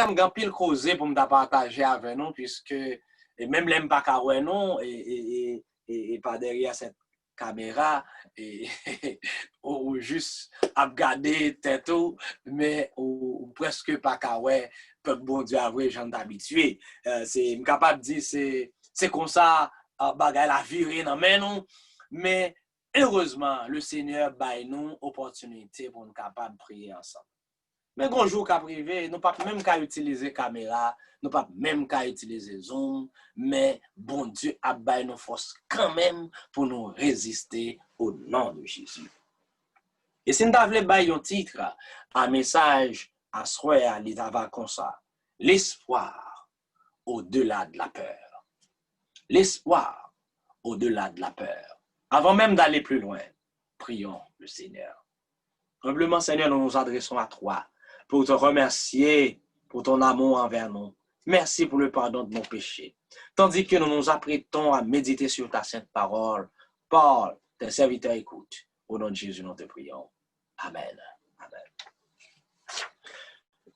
grand pile causé pour me partager avec nous, puisque et même l'aime pas qu'à non, et pas derrière cette caméra, et ou juste à regarder tête, mais ou presque pas qu'à peuple bon Dieu a vrai, j'en habitué. C'est capable de dire, c'est comme ça, bagay la virée dans nous, mais heureusement, le Seigneur baille nous opportunité pour nous capables de prier ensemble. Mais quand jour qu'à privé, nous pas même qu'à utiliser caméra, nous pas même qu'à utiliser Zoom, mais bon Dieu a baillé nos forces quand même pour nous résister au nom de Jésus. Et si nous avons baillé un titre, un message à soi, à l'Itava comme ça, l'espoir au-delà de la peur. L'espoir au-delà de la peur. Avant même d'aller plus loin, prions le Seigneur. Humblement, Seigneur, nous nous adressons à toi pour te remercier pour ton amour envers nous. Merci pour le pardon de nos péchés. Tandis que nous nous apprêtons à méditer sur ta sainte parole, parle, tes serviteurs écoutent. Au nom de Jésus, nous te prions. Amen. Amen.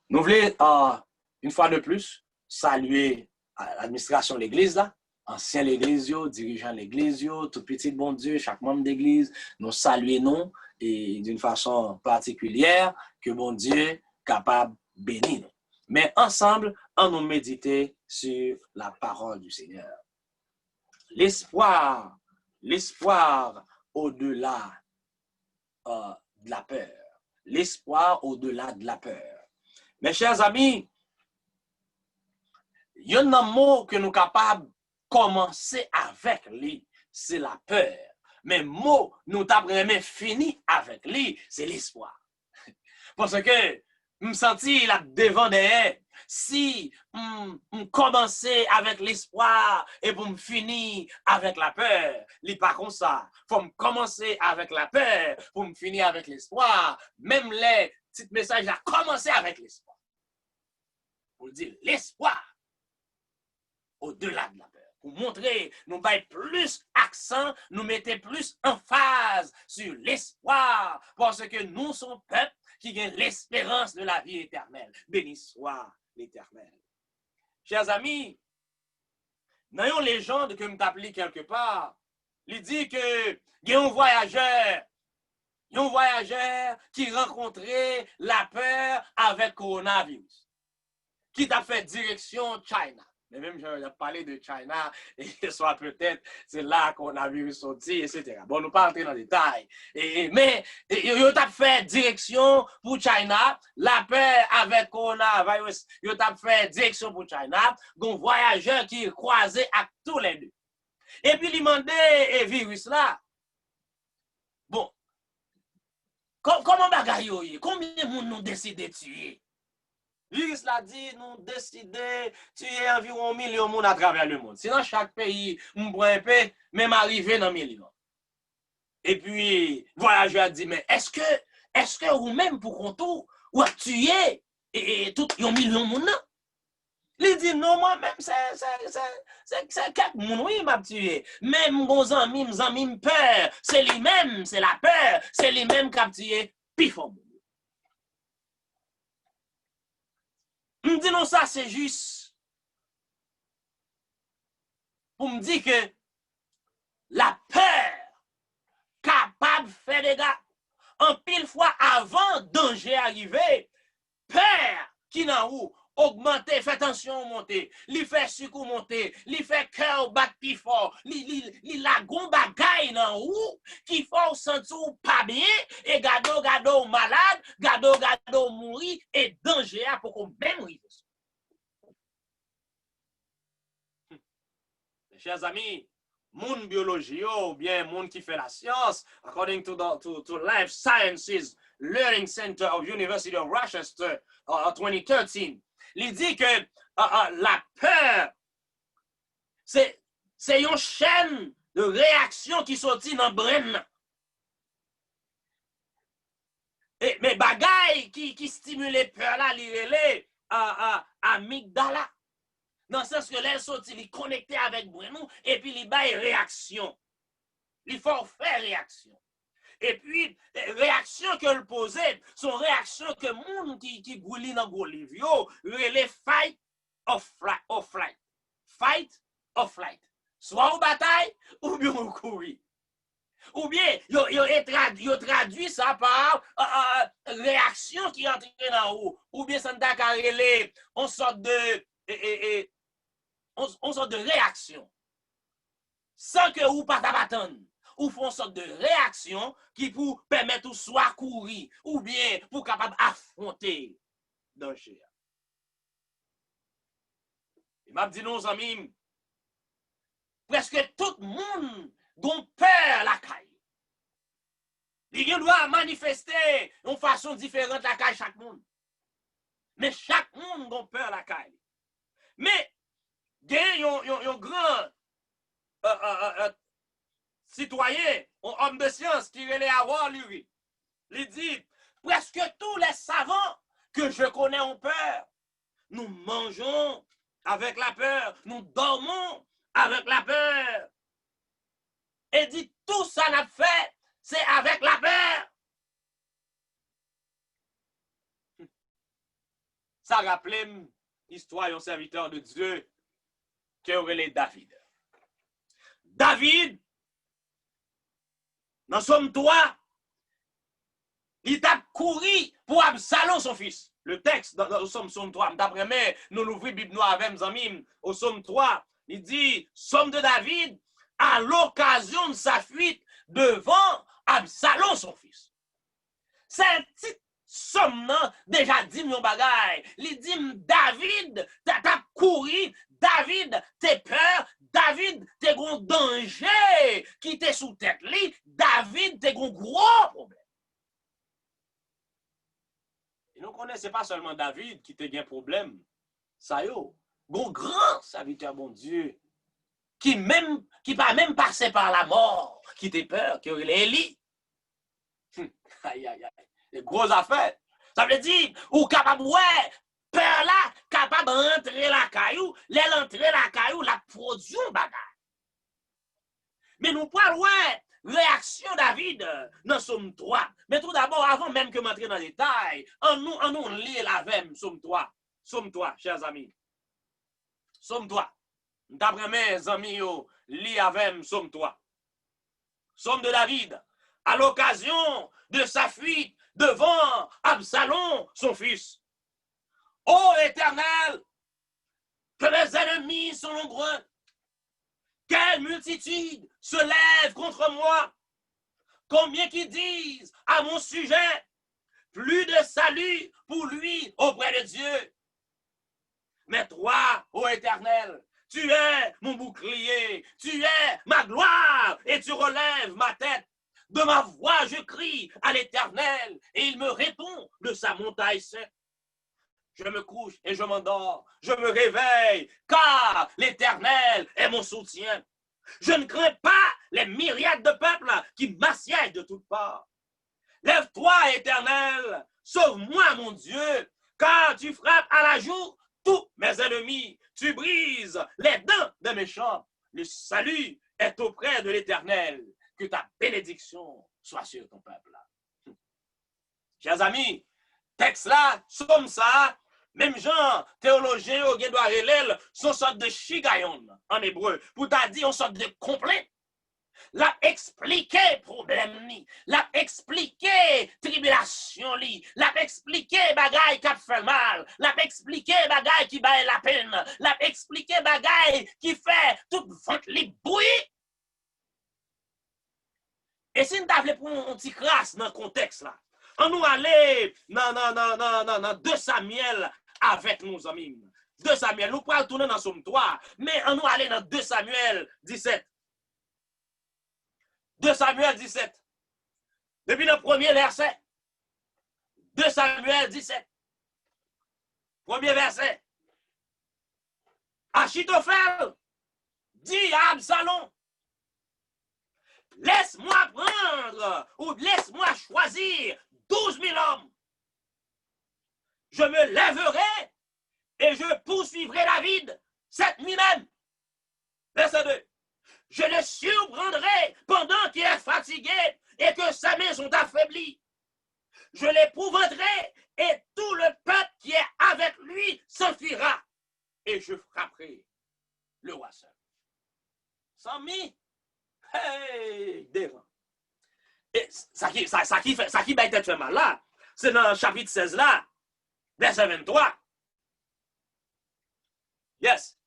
Nous voulons, une fois de plus, saluer l'administration de l'Église, là, ancien l'Église, dirigeant l'Église, tout petit bon Dieu, chaque membre d'Église, nous saluons et d'une façon particulière, que bon Dieu capable de bénir. Mais ensemble, on nous méditer sur la parole du Seigneur. L'espoir au-delà de la peur. L'espoir au-delà de la peur. Mes chers amis, il y a un mot que nous sommes capables de commencer avec lui, c'est la peur. Mais mot, nous avons fini avec lui, c'est l'espoir. Parce que, je me sentis là devant derrière. Si je commençais avec l'espoir et pour me finir avec la peur, il n'est pas comme ça. Il faut me commencer avec la peur pour me finir avec l'espoir. Même les petits messages là, commencer avec l'espoir. Pour dire l'espoir au-delà de la peur. Pour montrer, nous mettons plus accent, nous mettons plus emphase sur l'espoir, parce que nous sommes peuple qui a l'espérance de la vie éternelle. Béni soit l'Éternel. Chers amis, dans une légende que je m'appelle quelque part, il dit que il y a un voyageur qui rencontrait la peur avec coronavirus, qui t'a fait direction China. Mais même, j'ai parlé de China, et soit peut-être, c'est là qu'on a vu sortir, etc. Bon, nous pas entrer dans les détails. Mais, il t'a fait direction pour China, la paix avec coronavirus, il t'a fait direction pour China, donc voyageur qui croisé à tous les deux. Et puis, il demandait virus là. Bon, comment bagaille, combien de monde nous décide de tuer? Virus l'a dit, nous décidons de tuer environ 1 million de monde à travers le monde. Sinon, chaque pays, on prend un peu, même arrivé dans 1 million. Et puis, voyageur a dit, mais est-ce que vous-même, pour qu'on tout, ou a tué et tout 1 million de monde? Il dit, non, moi-même, c'est quelques monde, oui, m'a tué. Même mes amis, peur, c'est lui-même, c'est la peur, c'est lui-même qui a tué, puis fort. Me dit non, ça c'est juste pour me dire que la peur capable de faire des dégâts en pile fois avant danger arrivé, peur qui n'a où augmenter, fait tension monter, li fait sucre monter, li fait cœur battre plus fort, li la gon bagay nan ou qui faut sentir pas bien et gado malade, gado mourir et danger pour qu'on même rive. Chers amis, moun biologie ou bien moun qui fait la science, according to Life Sciences Learning Center of University of Rochester 2013, il dit que la peur, c'est une chaîne de réaction qui sortit dans le brain. Mais bagay qui stimule peur là, il relève amygdala. Dans le sens que l'air sorti, il est connecté avec nous et puis il y a une réaction. Il faut faire réaction. Et puis, réaction que le posait, son réaction que moun qui gouli dans Golivio, les fight or flight. Fight or flight. Soit en bataille, ou bien au courir. Ou bien, yo traduit ça par réaction qui entre dans haut. Ou bien, ça n'a qu'à relayer on sorte de réaction. Sans que ou pas t'attendre. Ou font une sorte de réaction qui pour permettre ou soit courir, ou bien pour capable affronter danger. Et m'a dit nos amis, presque tout le monde dont peur la caille. Il doit manifester d'une façon différente la caille chaque monde. Mais chaque monde dont peur la caille. Mais il y a un grand citoyen, un homme de science qui relève à voir lui. Il dit, presque tous les savants que je connais ont peur. Nous mangeons avec la peur, nous dormons avec la peur. Et dit, tout ça n'a fait, c'est avec la peur. Ça rappelle l'histoire d'un serviteur de Dieu qui aurait David. David, dans Somme 3, il t'a couru pour Absalom, son fils. Le texte dans Somme 3, d'après nous l'ouvrons Bible noire avec mes amis, au Somme 3, il dit, Somme de David, à l'occasion de sa fuite devant Absalom, son fils. C'est un petit somme, déjà dit mon bagay. Il dit, David, t'as couru, David, t'es peur, David, t'es gros danger qui t'est sous tête li, David, t'es gros problème. Et nous connaissons pas seulement David qui t'est un problème, ça yo, grand serviteur bon Dieu, qui pas même passé par la mort, qui t'est peur, qui aurait Élie. Aïe, aïe, aïe. Des grosses affaires. Ça veut dire, ou capable, ouais, peur là, capable d'entrer la caillou, l'entrer la caillou, la produit bagage. Mais nous parlons, ouais, réaction David dans Somme 3. Mais tout d'abord, avant même que m'entrer dans les détails, on nous lit la même Somme 3. Somme 3, chers amis. Somme 3. D'après mes amis, lit avec Somme 3. Somme de David, à l'occasion de sa fuite devant Absalom, son fils. Ô Éternel, que les ennemis sont nombreux, quelle multitude se lève contre moi, combien qui disent à mon sujet, plus de salut pour lui auprès de Dieu. Mais toi, ô Éternel, tu es mon bouclier, tu es ma gloire, et tu relèves ma tête. De ma voix, je crie à l'Éternel, et il me répond de sa montagne sainte. Je me couche et je m'endors, je me réveille, car l'Éternel est mon soutien. Je ne crains pas les myriades de peuples qui m'assiègent de toutes parts. Lève-toi, Éternel, sauve-moi, mon Dieu, car tu frappes à la joue tous mes ennemis, tu brises les dents des méchants. Le salut est auprès de l'Éternel. Que ta bénédiction soit sur ton peuple. Chers amis, texte là, somme ça, même Jean, théologien, sont sorte de chigayon en hébreu. Pour t'a dit, on sorte de complet. L'a expliqué problème ni, l'a expliqué tribulation li, l'a expliqué bagay qui fait mal, l'a expliqué bagay qui baille la peine, l'a expliqué bagay qui fait toute vente li bouillie. Et si nous avons pour un petit crasse dans le contexte là, on nous aller dans 2 Samuel avec nos amis. 2 Samuel, nous pourrons tourner dans Somme 3, mais on nous aller dans 2 Samuel 17. 2 Samuel 17. Depuis le premier verset. 2 Samuel 17. Premier verset. Achitophel dit à Absalom, laisse-moi prendre ou laisse-moi choisir 12 000 hommes. Je me lèverai et je poursuivrai David cette nuit même. Verset 2. Je le surprendrai pendant qu'il est fatigué et que sa main sont affaiblies. Je l'épouvanterai et tout le peuple qui est avec lui s'enfuira et je frapperai le roi seul. Sami, hey, devant. Et ça qui fait mal là, c'est dans le chapitre 16 là, verset 23. Yes.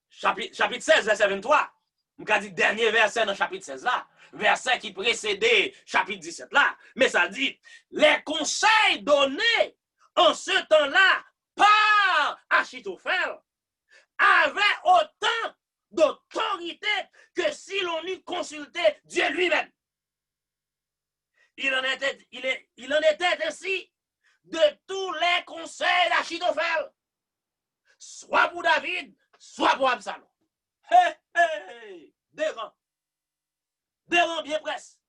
Chapitre 16, verset 23. Je vais dire dernier verset dans le chapitre 16 là. Verset qui précédait chapitre 17 là. Mais ça dit, les conseils donnés en ce temps-là par Achitophel avaient autant d'autorité que si l'on eût consulté Dieu lui-même. Il en était ainsi de tous les conseils d'Achitophel, soit pour David, soit pour Absalom. Hey, hey, devant bien presse.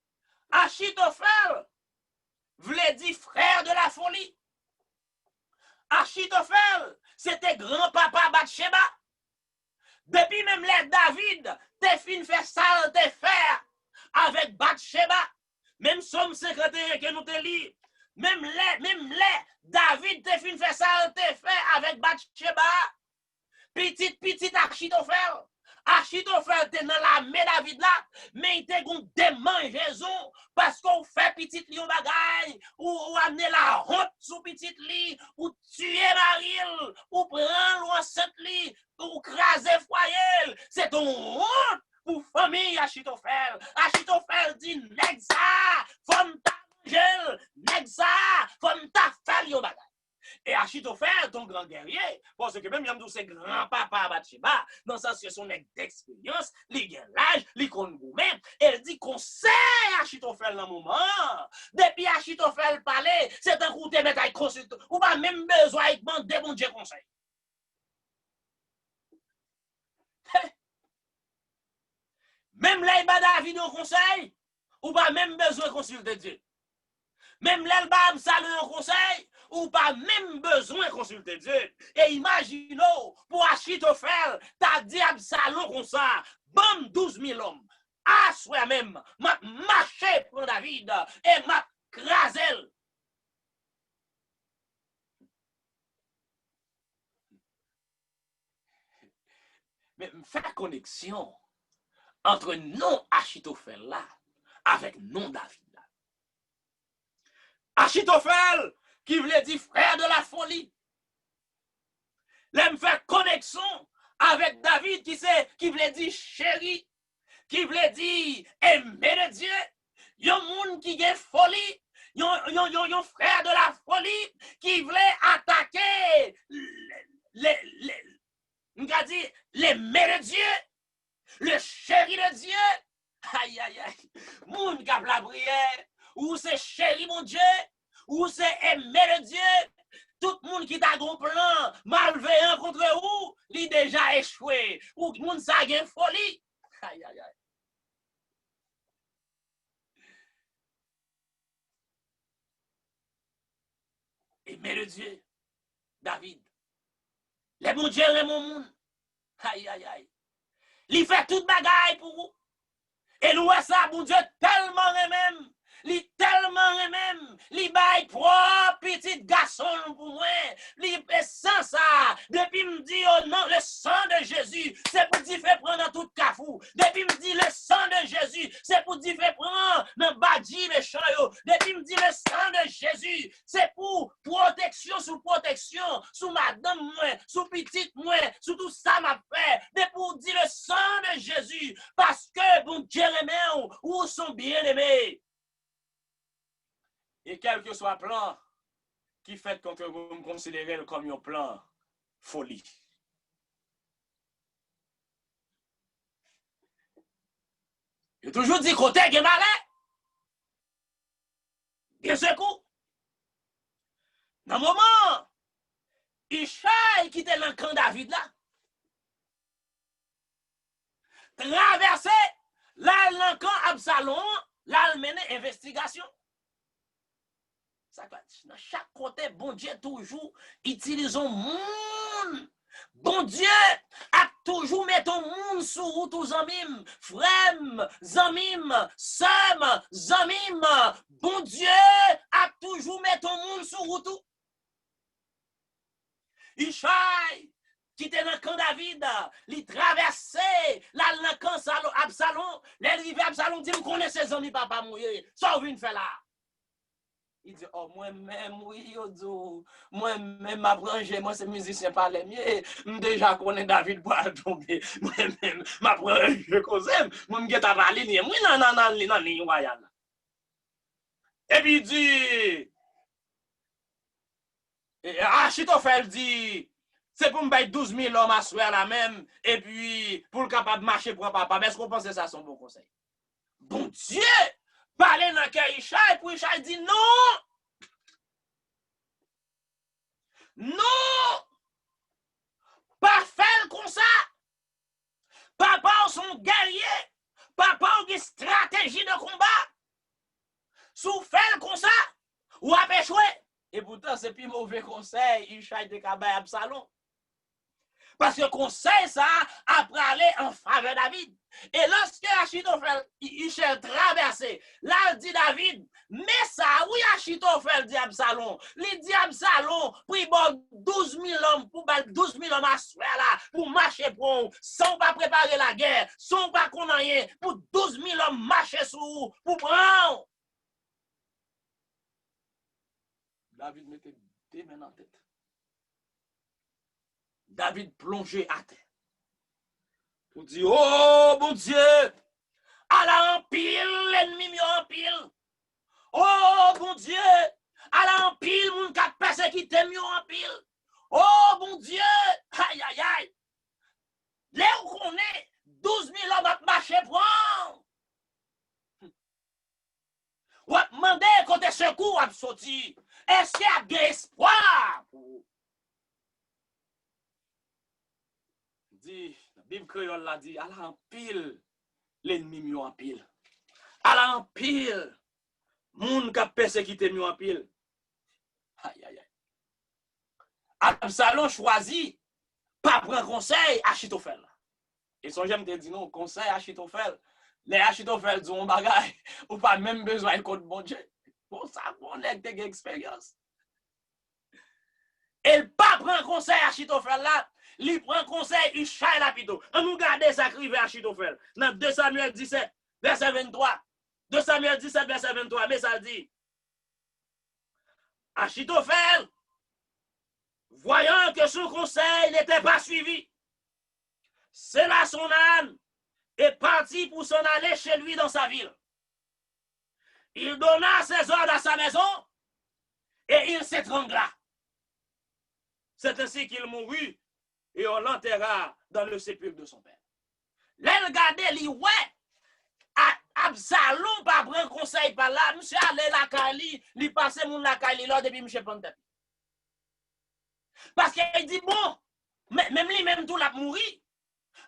Achitophel voulait dire frère de la folie. Achitophel, c'était grand-papa Bathsheba. Depuis même les David, t'es fin fait ça, t'es faire avec Bathsheba. Même Somme 51 que nous te lit. Même les David, t'es fin fait ça, t'es fait avec Bathsheba. Petit Achitophel. Achitophel était dans la main David là, mais il était une démangeaison parce qu'on fait petit lion bagaille, ou amener la honte sous petit lit, ou tuer Maril, ou prendre l'enceinte lit, ou craser foyer. C'est ton honte pour famille Achitophel. Achitophel dit, nèg ça, femme ta manger, nèg ça, femme ta fait lion bagaille. Et Achitophel, ton grand guerrier, parce que même Yamdou, c'est grand-papa Bathsheba, dans le sens que son d'expérience, il gagne l'âge, il connaît vous-même, elle dit conseil Achitophel dans le moment. Depuis Achitophel parlait, c'est un coup de mettre à consulter, ou pas même besoin de demander bon Dieu conseil. Même là, il va David au conseil, ou pas même besoin de consulter Dieu. Même là, il va Absalom au conseil, ou pas même besoin de consulter Dieu. Et imaginons, pour Achitophel, t'as dit Absalom comme ça, bam 12 000 hommes, à soi-même, m'a marché pour David, et m'a crasé. Mais faire connexion entre non Achitophel là, avec non David là. Achitophel, qui voulait dire frère de la folie. L'aime faire connexion avec David qui voulait dire chéri, qui voulait dire aimer de Dieu. Yon moun qui a folie, yon frère de la folie qui voulait attaquer les mères de Dieu, le chéri de Dieu. Aïe, aïe, aïe. Moun qui a la prière, ou c'est chéri mon Dieu, ou c'est aimer de Dieu. Tout le monde qui t'a un plan malveillant contre vous, il déjà échoué. Ou le monde ça a folie. Aïe, aïe, aïe. Aimer le Dieu, David. Les bons dieux, les mon monde. Aïe, aïe, aïe. Il fait toute bagaille pour vous. Et nous, ça, bon Dieu, tellement même. Li tellement même, li bail propre petit garçon pour moi, li sans ça, depuis me dit oh non, le sang de Jésus, c'est pour dire faire prendre dans tout cafou. Depuis me dit le sang de Jésus, c'est pour dire faire prendre dans badji méchant yo. Depuis me dit le sang de Jésus, c'est pour protection, sous madame moi, sous petite moi, sous tout ça m'a fait. Depuis pour dire le sang de Jésus, parce que bon Dieu aimé ou sont bien aimés. Et quel que soit le plan qui fait qu'on vous considérez comme un plan folie. Je toujours dit côté qui est malin. Bien secours. Dans le moment, Ishaï qui était dans le camp David là, traversé, là, dans le camp Absalom, là, il mène investigation. Dans chaque côté, bon Dieu toujours utilise un monde. Bon Dieu a toujours mettre ton monde sur route aux zamim, frem, zamim, sem, zamim. Bon Dieu a toujours mis ton monde sur route. Ishai, qui était dans le camp David, il traversait là dans le camp Absalom. L'arrivée Absalom dit, vous connaissez ses amis, papa mouillé, ça vous faire là. Il dit, oh, moi-même, oui, moi-même, ma branche, moi, c'est musicien par les miens. Déjà, connais David pour tomber. Moi-même, ma branche, je connais. Moi, je suis à la ligne. Moi, non, ligne royale. Et puis, il dit, Achitophel dit, c'est pour me payer 12 000 hommes à soir la même, et puis, pour le capable de marcher pour papa. Mais est-ce qu'on pense que ça, c'est un bon conseil? Bon Dieu! Parler dans le cœur Ishaï, et puis Ishaï dit non! Non! Pas faire comme ça! Papa sont guerriers! Papa a une stratégie de combat! Sous faire comme ça, ou a échoué! Et pourtant, c'est plus mauvais conseil, Ishaï de Kabay Absalom. Parce que conseil ça après aller en faveur de David. Et lorsque Achitophel Ishai traversé, là il dit David, mais ça, oui Achitophel dit Absalom, il dit Absalom, puis bon 12 000 hommes, pour 12 000 hommes à soir là, pour marcher pour sans pas préparer la guerre, sans pas qu'on rien, pour 12 000 hommes marcher sous, pour prendre. David mettait des mains en tête. David plongé à terre. Pour dire, oh mon Dieu, à la empile, l'ennemi mieux empile. Oh mon Dieu, à la empile, mon cap persécuté mieux empile. Oh mon Dieu, aïe aïe aïe. Là où on est, 12 000 hommes à marcher pour. Ou à demander côté secours à sortir. Est-ce qu'il y a de l'espoir? Dit, la Bible créole l'a dit, à la pile, l'ennemi mieux en pile. À la pile, moun qui a persécuté mieux en pile. Aïe, aïe, aïe. Absalom choisit, pas prendre conseil à Achitophel. Et son j'aime te dit non, conseil à Achitophel. Les Achitophel disent un bagage, ou pas même besoin de code bon Dieu. Pour ça, on a des expériences. Et pas prendre conseil à Achitophel là. Il prend conseil, il chaille la plutôt. On nous garde ça qui à Achitophel. Dans 2 Samuel 17, verset 23. 2 Samuel 17, verset 23. Mais ça dit, Achitophel, voyant que son conseil n'était pas suivi, scella son âne et partit pour s'en aller chez lui dans sa ville. Il donna ses ordres à sa maison et il s'étrangla. C'est ainsi qu'il mourut. Et on l'enterra dans le sépulcre de son père. Là, regardez, lui, ouais, Absalom pas prendre conseil par là, monsieur allait la Kali, lui passait mon la Kali là depuis monsieur Pantep. Parce qu'il dit, bon, même lui, même tout l'a mouru,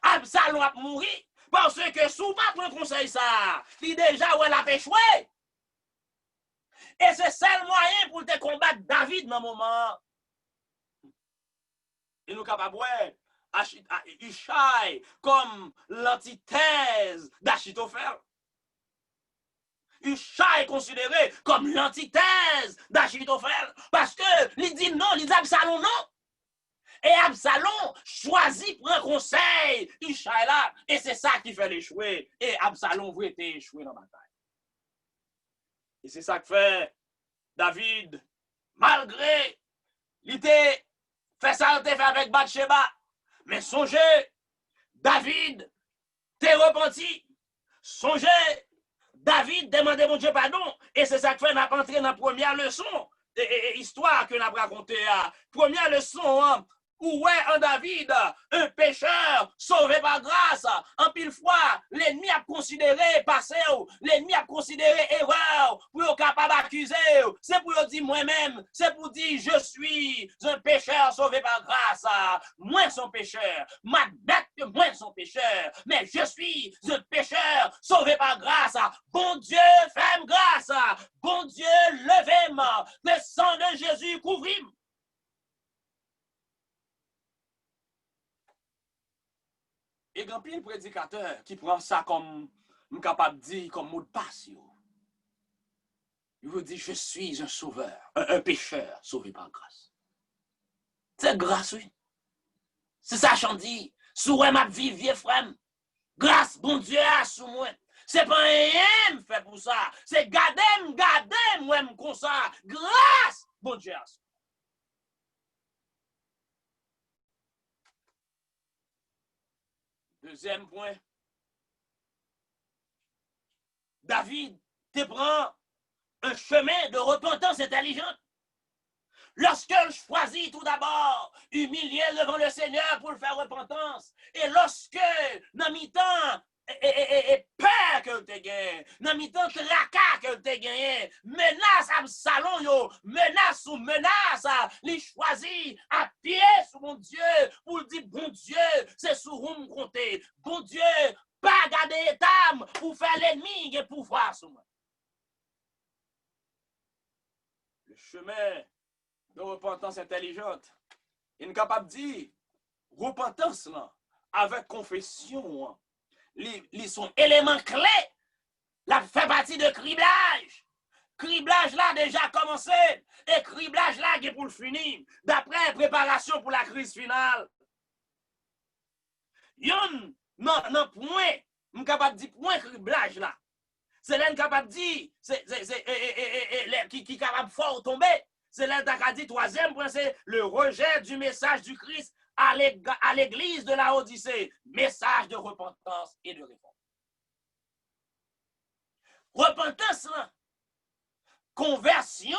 Absalom a mouru, parce que sous pas prendre conseil ça, il déjà, ouais, l'a échoué. Et c'est le seul moyen pour te combattre David dans le moment. Et nous capables de Ishai comme l'antithèse d'Achitophel. Ishai est considéré comme l'antithèse d'Achitophel parce que il dit non, il dit Absalom non. Et Absalom choisit pour un conseil Ishai là et c'est ça qui fait l'échouer. Et Absalom veut être échoué dans la bataille. Et c'est ça que fait David malgré l'idée fait ça fait avec Bathsheba. Mais songez, David t'es repenti. Songez, David demandait mon Dieu pardon. Et c'est ça que fait n'a entré dans la première leçon. Histoire que n'a raconté. Première leçon, hein, où est un David, un pécheur sauvé par grâce. En pile fois, l'ennemi a considéré passé, l'ennemi a considéré erreur pour être capable d'accuser. C'est pour dire moi-même, c'est pour dire je suis un pécheur sauvé par grâce. Moi son pécheur, m'admettre que moi son pécheur, mais je suis un pécheur sauvé par grâce. Bon Dieu, fais-moi grâce. Bon Dieu, levez-moi. Le sang de Jésus couvre-moi. Et grand pile prédicateur qui prend ça comme capable de dire comme mot de passe. Il vous dit, je suis un sauveur, un pécheur sauvé par grâce. C'est grâce, oui. C'est ça, j'en dis. Sous ma vie, vieux frère. Grâce, bon Dieu, a sous moi. C'est pas rien fait pour ça. C'est garder, moi, comme ça. Grâce, bon Dieu, a sous. Deuxième point. David te prend un chemin de repentance intelligente. Lorsqu'elle choisit tout d'abord humilier devant le Seigneur pour le faire repentance, et lorsque, dans mi-temps, et peur que tu gagné, dans mi-temps, tracas que tu gagné, menace à salon, yo, menace ou menace, les choisit à pied sous mon Dieu, pour dire, bon Dieu, c'est sous vous me compter, bon Dieu, pas garder état pour faire l'ennemi et pouvoir sur moi. Le chemin de repentance intelligente. Il est capable de dire, repentance là, avec confession, ils sont éléments clés. La fait partie de criblage. Criblage là déjà commencé. Et criblage là qui est pour le finir. D'après préparation pour la crise finale. Yon, non, point, je suis capable de dire point criblage là. C'est là capable de dire, qui est capable de fort tomber. C'est là que dit troisième point, c'est le rejet du message du Christ à l'église de la Odyssée. Message de repentance et de réforme. Repentance, conversion,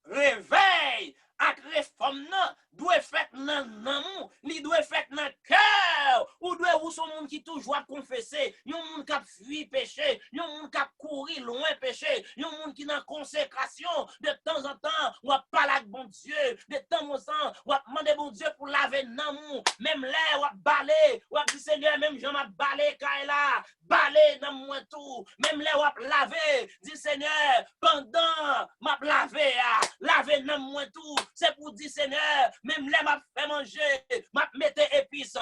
réveil, ak réforme doit faire dans l'amour, li doit faire dans le cœur, ou doit ou son monde qui toujours confesser, yon monde qui a fui péché, yon monde qui a couru loin péché, yon monde qui dans consécration, de temps en temps, ou a parler avec bon Dieu, de temps en temps, ou a demander bon Dieu pour laver l'amour, même là, ou a balé, ou a dit Seigneur, même j'en m'a balé kaila, balé dans moi tout, même là, ou a laver, dit Seigneur, pendant m'a lavé, laver dans moi tout, c'est pour dire Seigneur, même là m'a fait manger, m'a mettez épices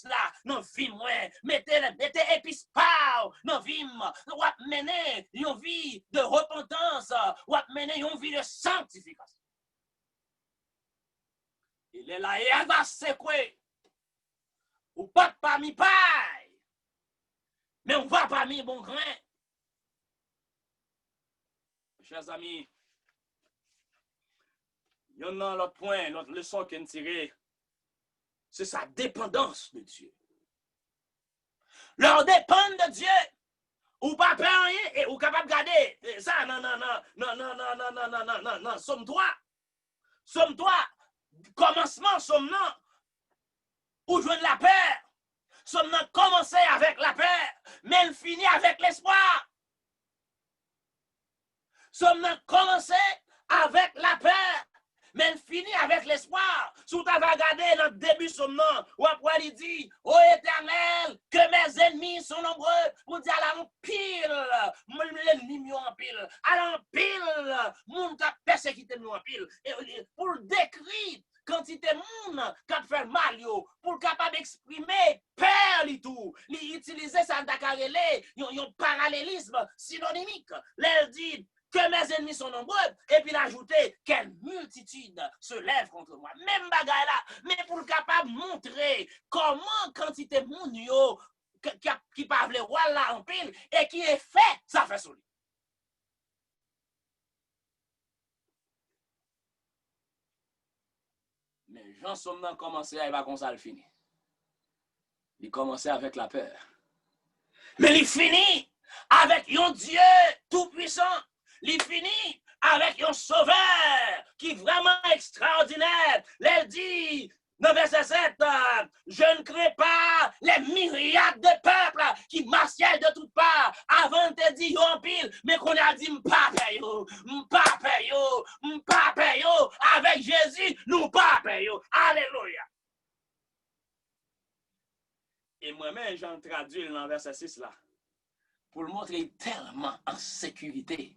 là, non vie moi, mettez épices pas, non vie, ou a mener une vie de repentance, ou a mener une vie de sanctification. Il est là, et va c'est quoi? Ou pas parmi paille, mais on va parmi bon grain. Chers amis, il y en a l'autre point, l'autre leçon qu'on tire, c'est sa dépendance de Dieu. Leur dépendre de Dieu, ou pas faire rien, et ou capable de garder. Ça, non, somme-toi, commencement, somme-non, ou joindre la paix, somme-non, commencer avec la paix, mais elle finit avec l'espoir. Somme-non, commencer avec la paix, mais elle finit avec l'espoir. Si tu vas regarder dans le début de son nom, ou après il dit, ô Éternel, que mes ennemis sont nombreux, pour dire à la pile, l'ennemi en pile, à la pile, moun qui a persécuté nous en pile. Et pour le décrire, quantité moun qui a fait mal, pour capable d'exprimer peur et tout, utiliser ça dans un parallélisme synonymique. Elle dit, que mes ennemis sont nombreux, et puis l'ajouter, quelle multitude se lève contre moi. Même bagaille là, mais pour le capable de montrer comment quantité moun yo, qui parle roi là en pile, et qui est fait, ça fait solide. Mais Jean Somnan commençait à y va comme ça le fini. Il commençait avec la peur. Mais il finit avec un Dieu tout-puissant. Il finit avec un sauveur qui est vraiment extraordinaire. Il dit, dans verset 7, je ne crée pas les myriades de peuples qui marchent de toutes parts. Avant de te dire en pile, mais qu'on a dit m'pape yo. Avec Jésus, nous pape yo. Alléluia. Et moi-même, j'en traduis dans verset 6 là, pour le montrer tellement en sécurité.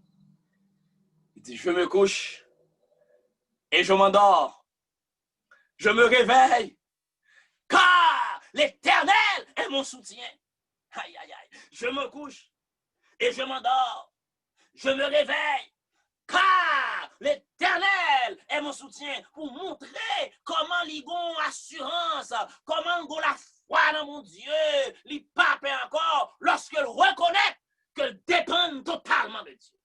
Il dit, je me couche et je m'endors. Je me réveille, car l'Éternel est mon soutien. Aïe, aïe, aïe. Je me couche et je m'endors. Je me réveille. Car l'Éternel est mon soutien pour montrer comment l'on assurance, comment l'on la foi dans mon Dieu, les papes encore, lorsque l'on reconnaît qu'elle dépend totalement de Dieu.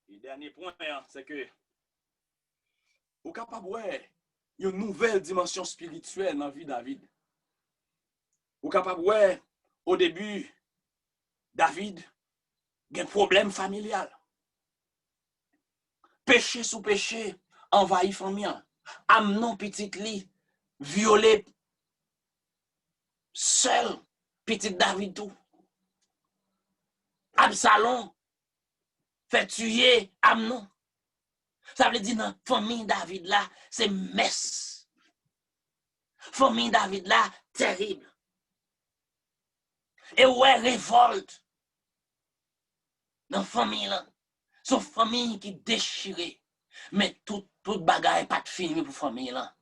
Le dernier point, c'est que vous êtes capable de voir une nouvelle dimension spirituelle dans la vie de David. Vous êtes capable de voir au début, David a un problème familial. Péché sous péché, envahi famille. Amnon petit li, violé, seul, petit David tout. Absalom, fait tuer Amnon. Ça veut dire, dans famille David là, c'est messe. Famille David là, terrible. Et ouais, révolte. Dans famille là. Son famille qui déchirée. Mais tout bagaille pas de fini pour famille là.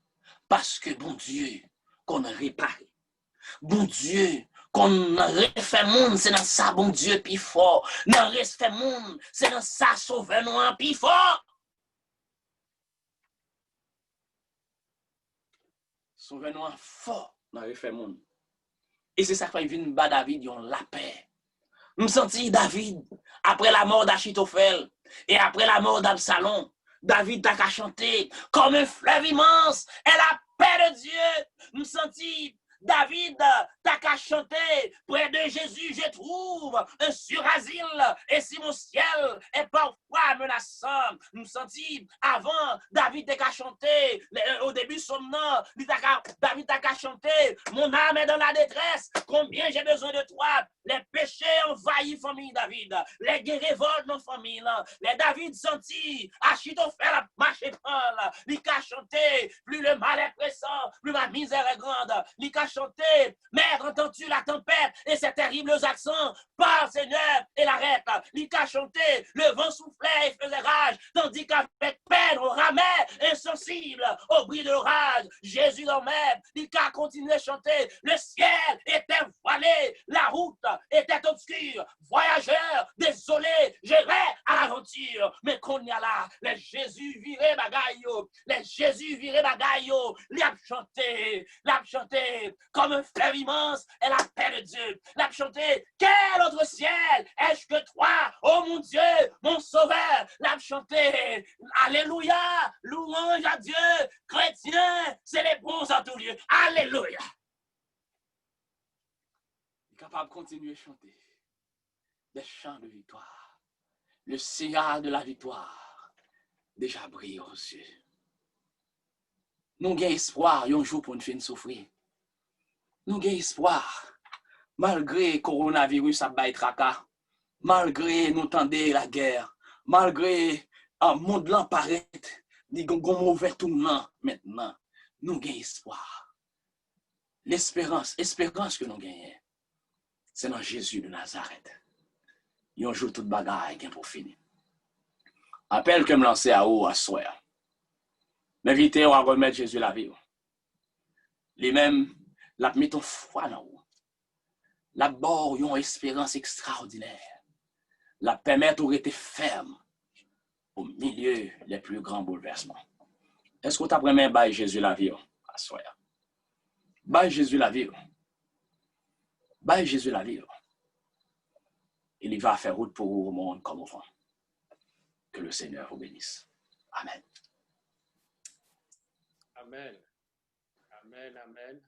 Parce que bon Dieu, qu'on a réparé. Bon Dieu, qu'on a refait monde, c'est dans ça, bon Dieu, plus fort. Dans refait monde, c'est dans ça, sauver nous plus fort. Sauver nous fort, dans refait monde. Et c'est ça qui vient de David, yon la paix. Je me sentis David, après la mort d'Achitophel et après la mort d'Absalom, David t'a qu'à chanter comme un fleuve immense et la paix de Dieu. Je me sentis David t'a qu'à chanter près de Jésus, je trouve un surasile et si mon ciel est parfois menaçant. Je me sentis avant David t'a qu'à chanter au début son nom, David t'a qu'à chanter mon âme est dans la détresse, combien j'ai besoin de toi. Les péchés envahissent famille David. Les guerres révoltent nos familles. Les David sentis, Achitophel a marché Paul. Il a chanté, plus le mal est pressant, plus ma misère est grande. Il a chanté, Mère, entends-tu la tempête et ces terribles accents? Parle Seigneur et l'arrête. Il a chanté, le vent soufflait et faisait rage, tandis qu'avec peine on ramait, insensible au bruit de l'orage. Jésus dormait, il a continué à chanter, le ciel était voilé, la route était obscure, voyageur, désolé, j'irai à l'aventure. Mais qu'on y a là, les Jésus viré bagaille, les Jésus viré bagaille, l'a chanté comme un fleuve immense et la paix de Dieu. L'a chanté, quel autre ciel est-ce que toi, oh mon Dieu, mon sauveur? L'a chanté, alléluia, louange à Dieu, chrétien, c'est les bons en tout lieu, alléluia. Capable de continuer à chanter des chants de victoire. Le signal de la victoire déjà brille aux yeux. Nous avons espoir, un jour pour nous faire souffrir. Nous avons espoir, malgré le coronavirus a bail tracas, malgré nous tendez la guerre, malgré un monde là paraît, nous avons mauvais tournant maintenant. Nous avons espoir. L'espérance que nous gagnons. C'est dans Jésus de Nazareth. Il y a un jour toute bagaille pour finir. Appel que me lancer à haut à soi. M'inviter à remettre Jésus la vie. Lui-même, l'a mis ton foi dans vous. La bord une espérance extraordinaire. La permettre de rester ferme au milieu des plus grands bouleversements. Est-ce que tu as vraiment bail Jésus la vie à soi? Bail Jésus la vie. Bail Jésus la vie. Il va faire route pour vous au monde comme au vent. Que le Seigneur vous bénisse. Amen. Amen. Amen, amen.